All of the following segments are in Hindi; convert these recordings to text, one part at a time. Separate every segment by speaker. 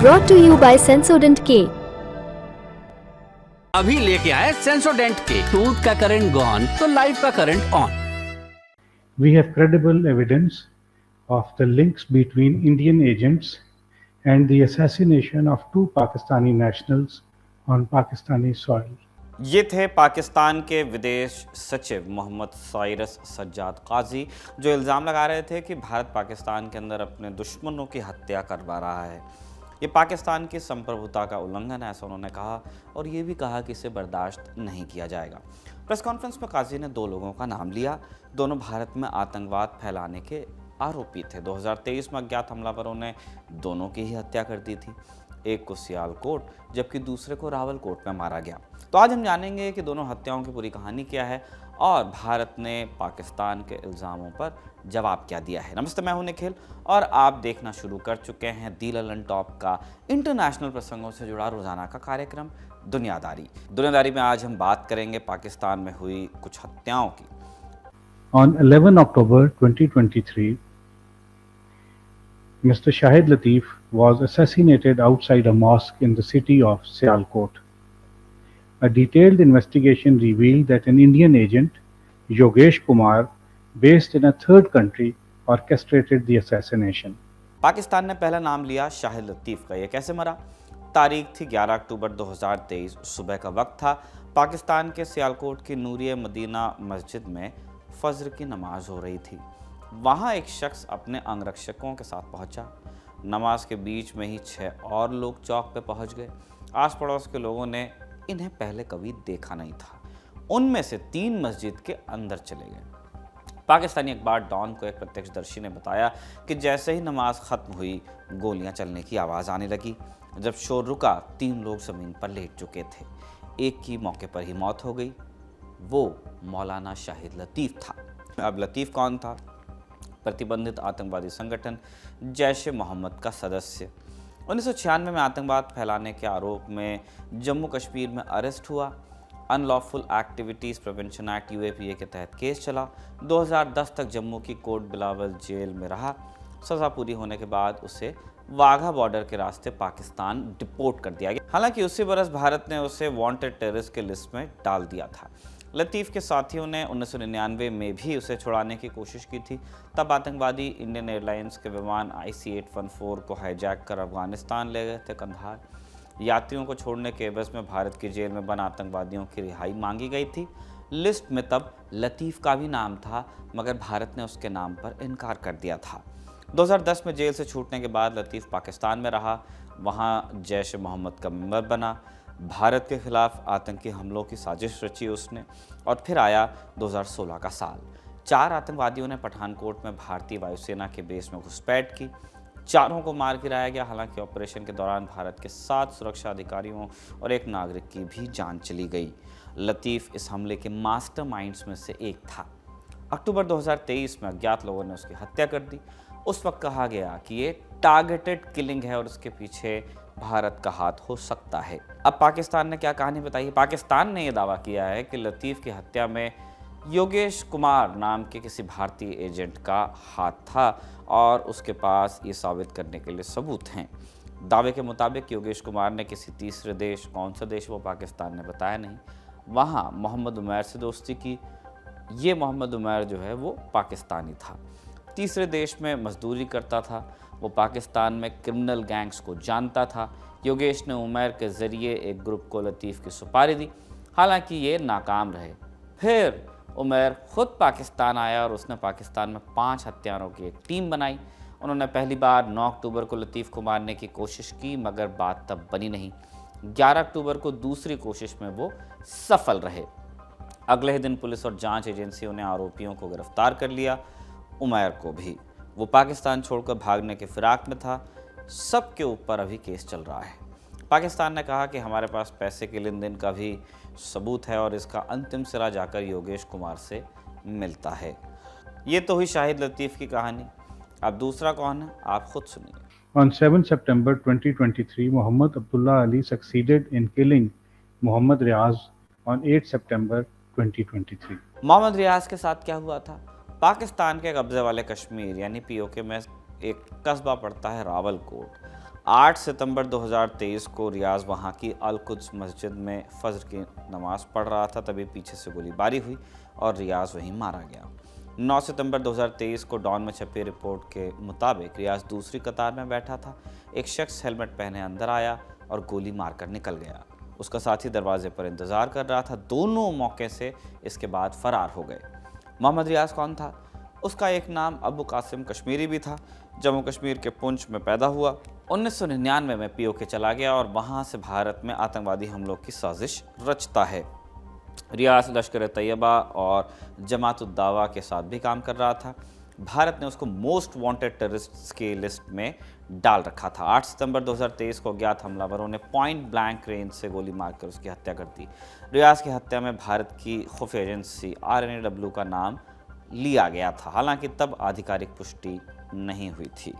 Speaker 1: brought to you by Sensodent K।
Speaker 2: अभी लेके आए सेंसोडेंट के टूथ का करंट गॉन तो लाइफ का current on.
Speaker 3: We have credible evidence of the links between Indian agents and the assassination of two Pakistani nationals on Pakistani soil.
Speaker 4: ये थे पाकिस्तान के विदेश सचिव मोहम्मद साइरस सज्जाद काजी, जो इल्ज़ाम लगा रहे थे कि भारत पाकिस्तान के अंदर अपने दुश्मनों की हत्या करवा रहा है। ये पाकिस्तान की संप्रभुता का उल्लंघन है, ऐसा उन्होंने कहा, और ये भी कहा कि इसे बर्दाश्त नहीं किया जाएगा। प्रेस कॉन्फ्रेंस में काजी ने दो लोगों का नाम लिया। दोनों भारत में आतंकवाद फैलाने के आरोपी थे। 2023 में अज्ञात हमलावरों ने दोनों की ही हत्या कर दी थी, एक को सियालकोट जबकि दूसरे को रावलकोट में मारा गया। तो आज हम जानेंगे कि दोनों हत्याओं की पूरी कहानी क्या है और भारत ने पाकिस्तान के इल्ज़ामों पर जवाब क्या दिया है। नमस्ते, मैं हूं निखिल और आप देखना शुरू कर चुके हैं दी ललन टॉप का इंटरनेशनल प्रसंगों से जुड़ा रोजाना का कार्यक्रम दुनियादारी में आज हम बात करेंगे पाकिस्तान में हुई कुछ हत्याओं की।
Speaker 3: On 11 October 2023, Mr. Shahid Latif was assassinated outside a mosque in the city of Sialkot. A detailed investigation revealed that an Indian agent, Yogesh Kumar, based in a third country, orchestrated the assassination.
Speaker 4: Pakistan ने पहला नाम लिया शाहिद लतीफ़ का। ये कैसे मरा? तारीख थी 11 अक्टूबर 2023। सुबह का वक्त था। पाकिस्तान के सियालकोट की नूरिया मदीना मस्जिद में फजर की नमाज हो रही थी। वहाँ एक शख्स अपने अंगरक्षकों के साथ पहुँचा। नमाज के बीच में ही 6 और लोग चौक पे पहुँच गए। आस पड़ोस के लोगों ने इन्हें पहले कभी देखा नहीं था। उनमें से 3 मस्जिद के अंदर चले गए। पाकिस्तानी अखबार डॉन को एक प्रत्यक्षदर्शी ने बताया कि जैसे ही नमाज खत्म हुई, गोलियां चलने की आवाज़ आने लगी। जब शोर रुका, 3 लोग ज़मीन पर लेट चुके थे। एक की मौके पर ही मौत हो गई। वो मौलाना शाहिद लतीफ़ था। अब लतीफ़ कौन था? प्रतिबंधित आतंकवादी संगठन जैश ए मोहम्मद का सदस्य। 1996 में आतंकवाद फैलाने के आरोप में जम्मू कश्मीर में अरेस्ट हुआ। Unlawful activities prevention act UAPA के तहत केस चला। 2010 तक जम्मू की कोट बिलावल जेल में रहा। सज़ा पूरी होने के बाद उसे वाघा बॉर्डर के रास्ते पाकिस्तान डिपोर्ट कर दिया गया। हालांकि उसी बरस भारत ने उसे वांटेड टेररिस्ट के लिस्ट में डाल दिया था। लतीफ़ के साथियों ने 1999 में भी उसे छुड़ाने की कोशिश की थी। तब आतंकवादी इंडियन एयरलाइंस के विमान IC-814 को हाईजैक कर अफगानिस्तान ले गए थे कंधार। यात्रियों को छोड़ने के एवज में भारत की जेल में बंद आतंकवादियों की रिहाई मांगी गई थी। लिस्ट में तब लतीफ़ का भी नाम था, मगर भारत ने उसके नाम पर इनकार कर दिया था। 2010 में जेल से छूटने के बाद लतीफ़ पाकिस्तान में रहा। वहाँ जैश ए मोहम्मद का मेंबर बना। भारत के खिलाफ आतंकी हमलों की साजिश रची उसने। और फिर आया 2016 का साल। 4 आतंकवादियों ने पठानकोट में भारतीय वायुसेना के बेस में घुसपैठ की। 4 को मार गिराया गया। हालांकि ऑपरेशन के दौरान भारत के 7 सुरक्षा अधिकारियों और 1 नागरिक की भी जान चली गई। लतीफ़ इस हमले के मास्टरमाइंड्स में से एक था। अक्टूबर 2023 में अज्ञात लोगों ने उसकी हत्या कर दी। उस वक्त कहा गया कि ये टारगेटेड किलिंग है और इसके पीछे भारत का हाथ हो सकता है। अब पाकिस्तान ने क्या कहानी बताई? पाकिस्तान ने यह दावा किया है कि लतीफ़ की हत्या में योगेश कुमार नाम के किसी भारतीय एजेंट का हाथ था और उसके पास ये साबित करने के लिए सबूत हैं। दावे के मुताबिक योगेश कुमार ने किसी तीसरे देश, कौन सा देश वो पाकिस्तान ने बताया नहीं, वहाँ मोहम्मद उमैर से दोस्ती की। ये मोहम्मद उमैर जो है वो पाकिस्तानी था, तीसरे देश में मजदूरी करता था। वो पाकिस्तान में क्रिमिनल गैंग्स को जानता था। योगेश ने उमैर के ज़रिए एक ग्रुप को लतीफ़ की सुपारी दी। हालांकि ये नाकाम रहे। फिर उमैर ख़ुद पाकिस्तान आया और उसने पाकिस्तान में 5 हत्यारों की एक टीम बनाई। उन्होंने पहली बार 9 अक्टूबर को लतीफ़ को मारने की कोशिश की, मगर बात तब बनी नहीं। 11 अक्टूबर को दूसरी कोशिश में वो सफल रहे। अगले ही दिन पुलिस और जांच एजेंसियों ने आरोपियों को गिरफ्तार कर लिया, उमैर को भी। वो पाकिस्तान छोड़कर भागने के फिराक में था। सबके ऊपर अभी केस चल रहा है। पाकिस्तान ने कहा कि हमारे पास पैसे के लेन देन का भी सबूत है और इसका अंतिम सिरा जाकर योगेश कुमार से मिलता है। ये तो हुई शाहिद लतीफ़ की कहानी। अब दूसरा कौन है, आप खुद सुनिए।
Speaker 3: On 7 September 2023, Muhammad Abdullah Ali succeeded in killing Muhammad Riaz on 8 September 2023.
Speaker 4: Mohammad रियाज के साथ क्या हुआ था? पाकिस्तान के कब्जे वाले कश्मीर यानी POK में एक कस्बा पड़ता है रावलकोट। 8 सितंबर 2023 को रियाज वहां की अल कुद्स मस्जिद में फजर की नमाज पढ़ रहा था, तभी पीछे से गोलीबारी हुई और रियाज वहीं मारा गया। 9 सितंबर 2023 को डॉन में छपी रिपोर्ट के मुताबिक रियाज दूसरी कतार में बैठा था। एक शख्स हेलमेट पहने अंदर आया और गोली मारकर निकल गया। उसका साथी दरवाजे पर इंतजार कर रहा था। दोनों मौके से इसके बाद फरार हो गए। मोहम्मद रियाज कौन था? उसका एक नाम अबू कासिम कश्मीरी भी था। जम्मू कश्मीर के पुंछ में पैदा हुआ। 1999 में पीओके चला गया और वहां से भारत में आतंकवादी हमलों की साजिश रचता है। रियाज लश्कर तैयबा और जमात उद दावा के साथ भी काम कर रहा था। भारत ने उसको मोस्ट वांटेड टेररिस्ट्स की लिस्ट में डाल रखा था। 8 सितंबर 2023 को अज्ञात हमलावरों ने पॉइंट ब्लैंक रेंज से गोली मारकर उसकी हत्या कर दी। रियाज की हत्या में भारत की खुफिया एजेंसी RNAW का नाम लिया गया था, हालांकि तब आधिकारिक पुष्टि नहीं हुई थी।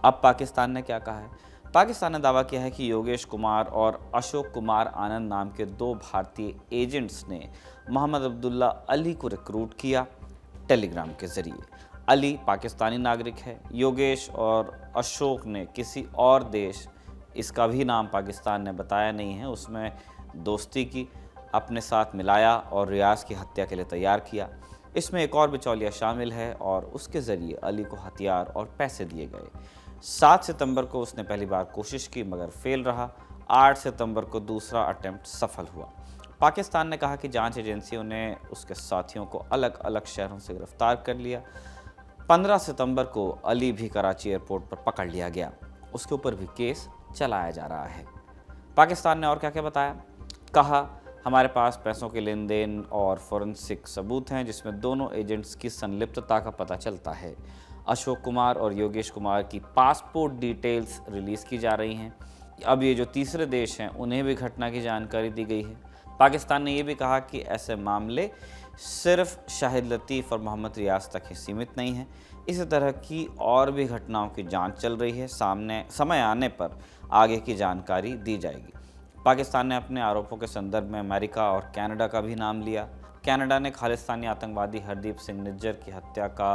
Speaker 4: अब पाकिस्तान ने क्या कहा है? पाकिस्तान ने दावा किया है कि योगेश कुमार और अशोक कुमार आनंद नाम के 2 भारतीय एजेंट्स ने मोहम्मद अब्दुल्ला अली को रिक्रूट किया टेलीग्राम के जरिए। अली पाकिस्तानी नागरिक है। योगेश और अशोक ने किसी और देश, इसका भी नाम पाकिस्तान ने बताया नहीं है, उसमें दोस्ती की, अपने साथ मिलाया और रियाज की हत्या के लिए तैयार किया। इसमें एक और बिचौलिया शामिल है और उसके ज़रिए अली को हथियार और पैसे दिए गए। 7 सितंबर को उसने पहली बार कोशिश की मगर फेल रहा। 8 सितंबर को दूसरा अटेम्प्ट सफल हुआ। पाकिस्तान ने कहा कि जांच एजेंसियों ने उसके साथियों को अलग अलग शहरों से गिरफ्तार कर लिया। 15 सितंबर को अली भी कराची एयरपोर्ट पर पकड़ लिया गया। उसके ऊपर भी केस चलाया जा रहा है। पाकिस्तान ने और क्या क्या बताया? कहा, हमारे पास पैसों के लेन देन और फॉरेंसिक सबूत हैं जिसमें दोनों एजेंट्स की संलिप्तता का पता चलता है। अशोक कुमार और योगेश कुमार की पासपोर्ट डिटेल्स रिलीज़ की जा रही हैं। अब ये जो तीसरे देश हैं उन्हें भी घटना की जानकारी दी गई है। पाकिस्तान ने ये भी कहा कि ऐसे मामले सिर्फ शाहिद लतीफ़ और मोहम्मद रियाज तक ही सीमित नहीं हैं। इसी तरह की और भी घटनाओं की जांच चल रही है। सामने समय आने पर आगे की जानकारी दी जाएगी। पाकिस्तान ने अपने आरोपों के संदर्भ में अमेरिका और कनाडा का भी नाम लिया। कनाडा ने खालिस्तानी आतंकवादी हरदीप सिंह निज्जर की हत्या का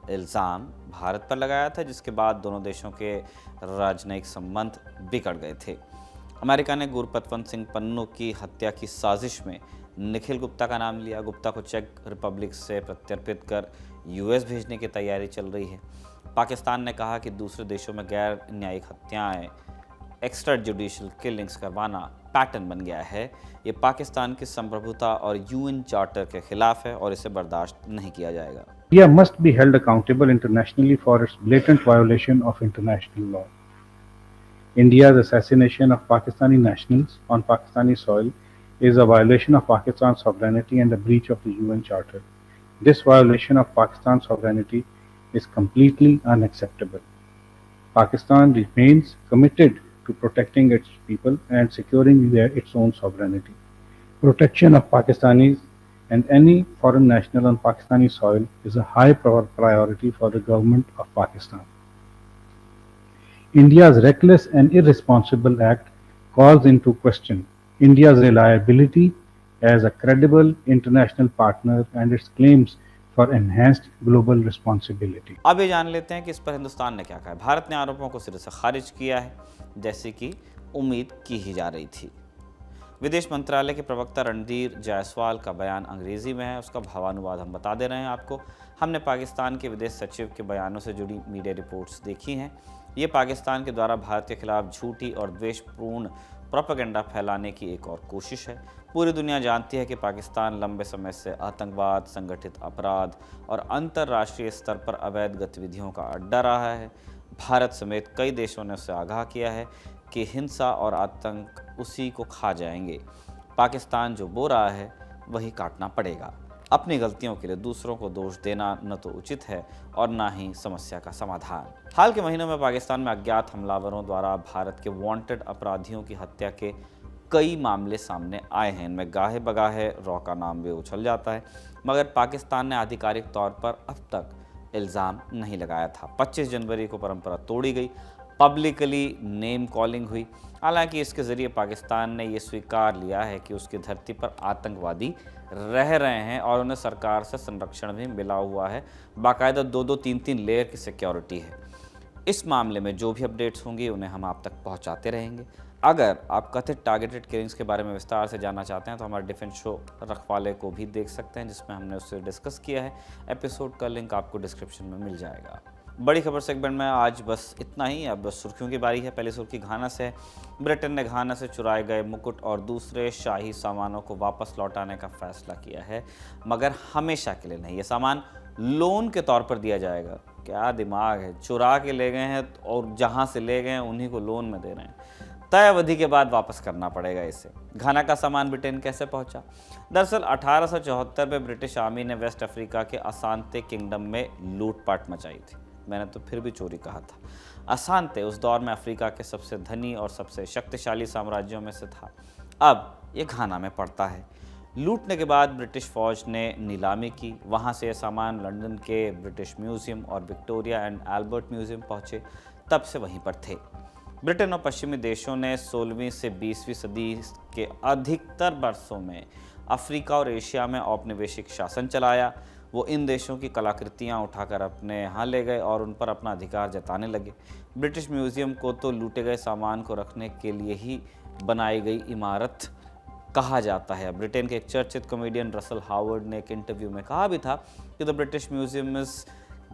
Speaker 4: इल्ज़ाम भारत पर लगाया था, जिसके बाद दोनों देशों के राजनयिक संबंध बिगड़ गए थे। अमेरिका ने गुरपतवंत सिंह पन्नू की हत्या की साजिश में निखिल गुप्ता का नाम लिया। गुप्ता को चेक रिपब्लिक से प्रत्यर्पित कर US भेजने की तैयारी चल रही है। पाकिस्तान ने कहा कि दूसरे देशों में गैर न्यायिक हत्याएं, एक्स्ट्रा जुडिशियल किलिंग्स करवाना पैटर्न बन गया है। ये पाकिस्तान की संप्रभुता और UN चार्टर के खिलाफ है और इसे बर्दाश्त नहीं किया जाएगा।
Speaker 3: India must be held accountable internationally for its blatant violation of international law. India's assassination of Pakistani nationals on Pakistani soil is a violation of Pakistan's sovereignty and a breach of the UN Charter. This violation of Pakistan's sovereignty is completely unacceptable. Pakistan remains committed to protecting its people and securing its own sovereignty. Protection of Pakistanis and any foreign national on Pakistani soil is a high priority for the government of Pakistan. India's reckless and irresponsible act calls into question India's reliability as a credible international partner and its claims for enhanced global responsibility.
Speaker 4: अब ये जान लेते हैं कि इस पर हिंदुस्तान ने क्या कहा है। भारत ने आरोपों को सिरे से खारिज किया है, जैसे कि उम्मीद की ही जा रही थी। विदेश मंत्रालय के प्रवक्ता रणधीर जायसवाल का बयान अंग्रेजी में है, उसका भावानुवाद हम बता दे रहे हैं आपको। हमने पाकिस्तान के विदेश सचिव के बयानों से जुड़ी मीडिया रिपोर्ट्स देखी हैं। ये पाकिस्तान के द्वारा भारत के खिलाफ झूठी और द्वेषपूर्ण प्रोपेगेंडा फैलाने की एक और कोशिश है। पूरी दुनिया जानती है कि पाकिस्तान लंबे समय से आतंकवाद, संगठित अपराध और अंतर्राष्ट्रीय स्तर पर अवैध गतिविधियों का अड्डा रहा है। भारत समेत कई देशों ने उसे आगाह किया है कि हिंसा और आतंक उसी को खा जाएंगे। पाकिस्तान जो बो रहा है वही काटना पड़ेगा। अपनी गलतियों के लिए दूसरों को दोष देना न तो उचित है और न ही समस्या का समाधान। हाल के महीनों में पाकिस्तान में अज्ञात हमलावरों द्वारा भारत के वांटेड अपराधियों की हत्या के कई मामले सामने आए हैं। इनमें गाहे बगाहे रॉ का नाम भी उछल जाता है, मगर पाकिस्तान ने आधिकारिक तौर पर अब तक इल्ज़ाम नहीं लगाया था। 25 जनवरी को परंपरा तोड़ी गई, पब्लिकली नेम कॉलिंग हुई। हालांकि इसके ज़रिए पाकिस्तान ने ये स्वीकार लिया है कि उसकी धरती पर आतंकवादी रह रहे हैं और उन्हें सरकार से संरक्षण भी मिला हुआ है। बाकायदा 2-2, 3-3 लेयर की सिक्योरिटी है। इस मामले में जो भी अपडेट्स होंगी उन्हें हम आप तक पहुंचाते रहेंगे। अगर आप कथित टारगेटेड किलिंग्स के बारे में विस्तार से जानना चाहते हैं तो हमारे डिफेंस शो रखवाले को भी देख सकते हैं, जिसमें हमने उससे डिस्कस किया है। एपिसोड का लिंक आपको डिस्क्रिप्शन में मिल जाएगा। बड़ी खबर सेगमेंट में आज बस इतना ही। अब बस सुर्खियों की बारी है। पहली सुर्खी घाना से है। ब्रिटेन ने घाना से चुराए गए मुकुट और दूसरे शाही सामानों को वापस लौटाने का फैसला किया है, मगर हमेशा के लिए नहीं। ये सामान लोन के तौर पर दिया जाएगा। क्या दिमाग है, चुरा के ले गए हैं और जहां से ले गए हैं उन्हीं को लोन में दे रहे हैं। तय अवधि के बाद वापस करना पड़ेगा इसे। घाना का सामान ब्रिटेन कैसे पहुंचा? दरअसल 1874 में ब्रिटिश आर्मी ने वेस्ट अफ्रीका के असांते किंगडम में लूटपाट मचाई थी। मैंने तो फिर भी चोरी कहा था। असांते उस दौर में अफ्रीका के सबसे धनी और सबसे शक्तिशाली साम्राज्यों में से था। अब ये घाना में पड़ता है। लूटने के बाद ब्रिटिश फौज ने नीलामी की। वहाँ से ये सामान लंदन के ब्रिटिश म्यूजियम और विक्टोरिया एंड एल्बर्ट म्यूजियम पहुँचे। तब से वहीं पर थे। ब्रिटेन और पश्चिमी देशों ने 16वीं से 20वीं सदी के अधिकतर वर्षों में अफ्रीका और एशिया में औपनिवेशिक शासन चलाया। वो इन देशों की कलाकृतियाँ उठाकर अपने यहाँ ले गए और उन पर अपना अधिकार जताने लगे। ब्रिटिश म्यूजियम को तो लूटे गए सामान को रखने के लिए ही बनाई गई इमारत कहा जाता है। ब्रिटेन के एक चर्चित कॉमेडियन रसल हावर्ड ने एक इंटरव्यू में कहा भी था कि the British Museum is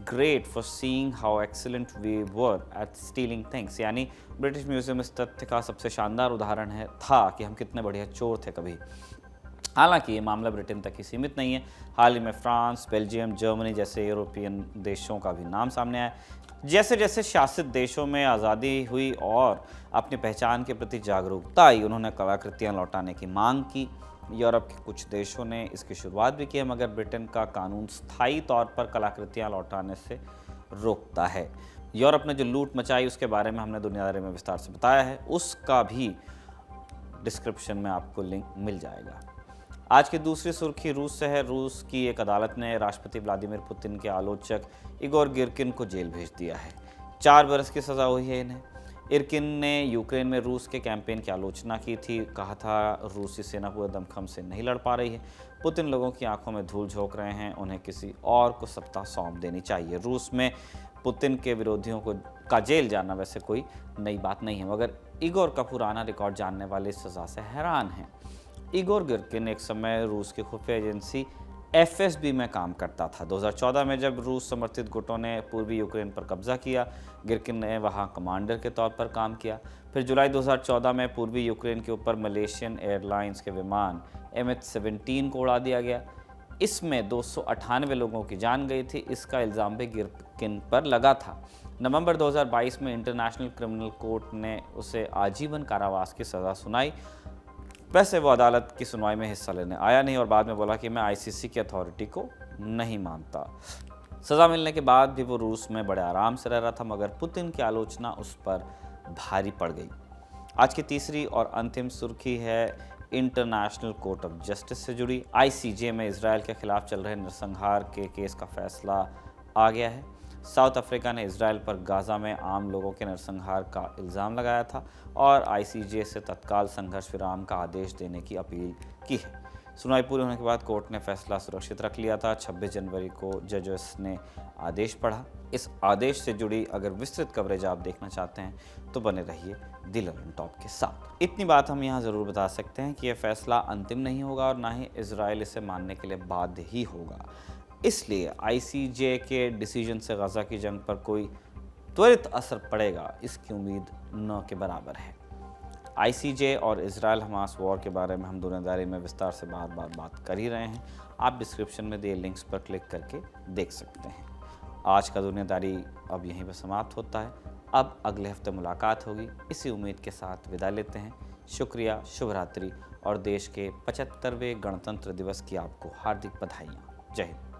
Speaker 4: great for seeing how excellent we were at stealing things. यानी ब्रिटिश म्यूजियम इस तथ्य का सबसे शानदार उदाहरण था कि हम कितने बढ़िया चोर थे कभी। हालांकि ये मामला ब्रिटेन तक ही सीमित नहीं है। हाल ही में फ्रांस, बेल्जियम, जर्मनी जैसे यूरोपियन देशों का भी नाम सामने आया। जैसे जैसे शासित देशों में आज़ादी हुई और अपनी पहचान के प्रति जागरूकता आई, उन्होंने कलाकृतियाँ लौटाने की मांग की। यूरोप के कुछ देशों ने इसकी शुरुआत भी की है, मगर ब्रिटेन का कानून स्थायी तौर पर कलाकृतियाँ लौटाने से रोकता है। यूरोप ने जो लूट मचाई उसके बारे में हमने दुनियादारी में विस्तार से बताया है, उसका भी डिस्क्रिप्शन में आपको लिंक मिल जाएगा। आज की दूसरी सुर्खी रूस से है। रूस की एक अदालत ने राष्ट्रपति व्लादिमीर पुतिन के आलोचक इगोर गिरकिन को जेल भेज दिया है। 4 बरस की सज़ा हुई है इन्हें। इरकिन ने यूक्रेन में रूस के कैंपेन की आलोचना की थी। कहा था रूसी सेना पूरे दमखम से नहीं लड़ पा रही है। पुतिन लोगों की आंखों में धूल झोंक रहे हैं, उन्हें किसी और को सत्ता सौंप देनी चाहिए। रूस में पुतिन के विरोधियों का जेल जाना वैसे कोई नई बात नहीं है, मगर इगोर का पुराना रिकॉर्ड जानने वाले इस सज़ा से हैरान हैं। इगोर गिरकिन एक समय रूस की खुफिया एजेंसी एफएसबी में काम करता था। 2014 में जब रूस समर्थित गुटों ने पूर्वी यूक्रेन पर कब्जा किया, गिरकिन ने वहां कमांडर के तौर पर काम किया। फिर जुलाई 2014 में पूर्वी यूक्रेन के ऊपर मलेशियन एयरलाइंस के विमान MH17 को उड़ा दिया गया। इसमें 298 लोगों की जान गई थी। इसका इल्ज़ाम भी गिरकिन पर लगा था। नवंबर 2022 में इंटरनेशनल क्रिमिनल कोर्ट ने उसे आजीवन कारावास की सज़ा सुनाई। वैसे वो अदालत की सुनवाई में हिस्सा लेने आया नहीं और बाद में बोला कि मैं ICC की अथॉरिटी को नहीं मानता। सज़ा मिलने के बाद भी वो रूस में बड़े आराम से रह रहा था, मगर पुतिन की आलोचना उस पर भारी पड़ गई। आज की तीसरी और अंतिम सुर्खी है इंटरनेशनल कोर्ट ऑफ जस्टिस से जुड़ी। ICJ में इजराइल के खिलाफ चल रहे नरसंहार के केस का फैसला आ गया है। साउथ अफ्रीका ने इजराइल पर गाज़ा में आम लोगों के नरसंहार का इल्ज़ाम लगाया था और ICJ से तत्काल संघर्ष विराम का आदेश देने की अपील की है। सुनवाई पूरी होने के बाद कोर्ट ने फैसला सुरक्षित रख लिया था। 26 जनवरी को जजेस ने आदेश पढ़ा। इस आदेश से जुड़ी अगर विस्तृत कवरेज आप देखना चाहते हैं तो बने रहिए द ललन टॉप के साथ। इतनी बात हम यहाँ ज़रूर बता सकते हैं कि यह फैसला अंतिम नहीं होगा और ना ही इजराइल इसे मानने के लिए बाध्य ही होगा। इसलिए ICJ के डिसीजन से गज़ा की जंग पर कोई त्वरित असर पड़ेगा, इसकी उम्मीद न के बराबर है। ICJ और इजराइल हमास वॉर के बारे में हम दुनियादारी में विस्तार से बार बार बात कर ही रहे हैं। आप डिस्क्रिप्शन में दिए लिंक्स पर क्लिक करके देख सकते हैं। आज का दुनियादारी अब यहीं पर समाप्त होता है। अब अगले हफ्ते मुलाकात होगी। इसी उम्मीद के साथ विदा लेते हैं। शुक्रिया, शुभ रात्रि और देश के 75वें गणतंत्र दिवस की आपको हार्दिक बधाइयाँ। जय हिंद।